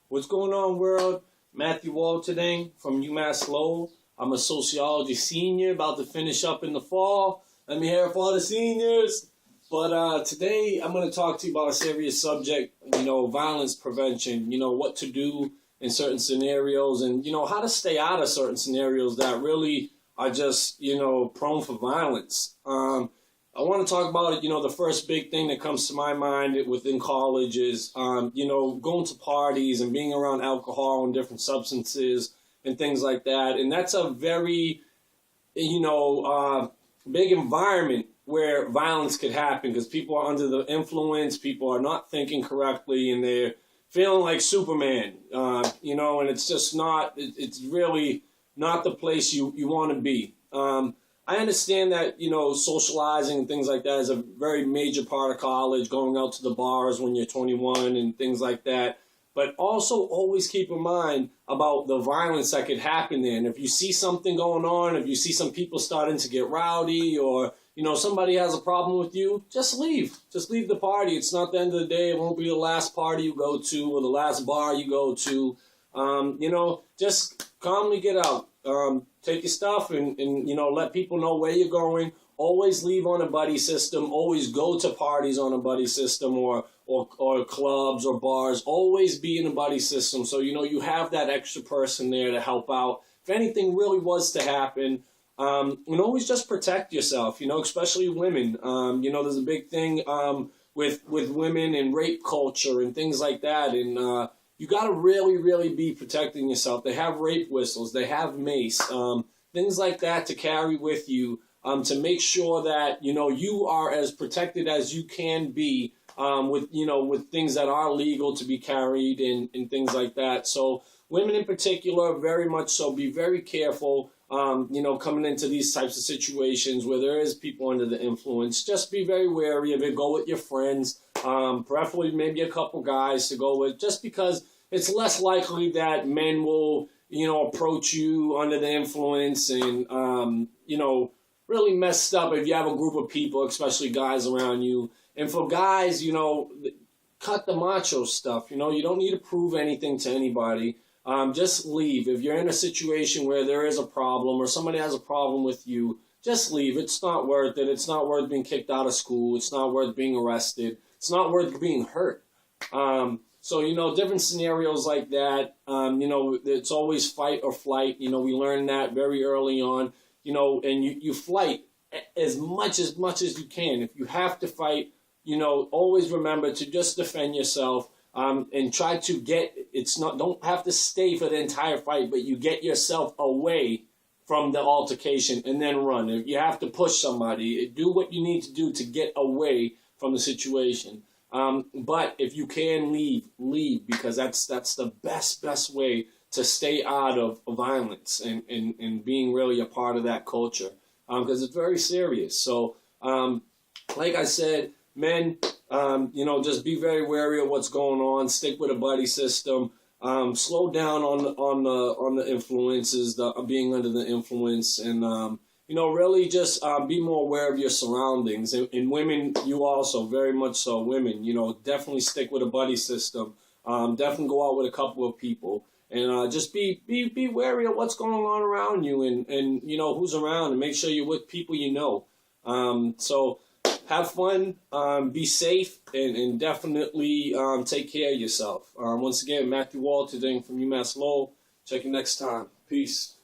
What's going on, world? Matthew Wall today from UMass Lowell. I'm a sociology senior about to finish up in the fall. Let me hear it for all the seniors. But today I'm going to talk to you about a serious subject, violence prevention, what to do in certain scenarios and, how to stay out of certain scenarios that really are just, prone for violence. I want to talk about it. The first big thing that comes to my mind within college is, going to parties and being around alcohol and different substances and things like that. And that's a very, big environment where violence could happen because people are under the influence, people are not thinking correctly, and they're feeling like Superman, and it's just not, it's really not the place you want to be. I understand that, socializing and things like that is a very major part of college, going out to the bars when you're 21 and things like that. But also always keep in mind about the violence that could happen there. And if you see something going on, if you see some people starting to get rowdy or, somebody has a problem with you, just leave. Just leave the party. It's not the end of the day. It won't be the last party you go to or the last bar you go to. Just calmly get out. Take your stuff and let people know where you're going. Always leave on a buddy system. Always go to parties on a buddy system or clubs or bars. Always be in a buddy system so you have that extra person there to help out if anything really was to happen. And always just protect yourself, especially women. There's a big thing with women and rape culture and things like that. And you got to really, really be protecting yourself. They have rape whistles. They have mace, things like that to carry with you to make sure that, you are as protected as you can be with things that are legal to be carried and things like that. So women in particular, very much so, be very careful, coming into these types of situations where there is people under the influence. Just be very wary of it. Go with your friends, preferably maybe a couple guys to go with, just because it's less likely that men will, approach you under the influence and, really messed up if you have a group of people, especially guys around you. And for guys, cut the macho stuff. You don't need to prove anything to anybody. Just leave. If you're in a situation where there is a problem or somebody has a problem with you, just leave. It's not worth it. It's not worth being kicked out of school. It's not worth being arrested. It's not worth being hurt. So, different scenarios like that, it's always fight or flight. We learned that very early on, and you fight as much as you can. If you have to fight, always remember to just defend yourself. And try to don't have to stay for the entire fight, but you get yourself away from the altercation and then run. If you have to push somebody, do what you need to do to get away from the situation. But if you can leave because that's the best way to stay out of violence and being really a part of that culture. Because it's very serious. So, like I said, men, just be very wary of what's going on. Stick with a buddy system. Slow down on the influences, being under the influence, and really just be more aware of your surroundings. And women, you also very much so. Women, definitely stick with a buddy system. Definitely go out with a couple of people, and just be wary of what's going on around you, and who's around, and make sure you're with people So. Have fun, be safe, and definitely take care of yourself. Once again, Matthew Wall today from UMass Lowell. Check you next time. Peace.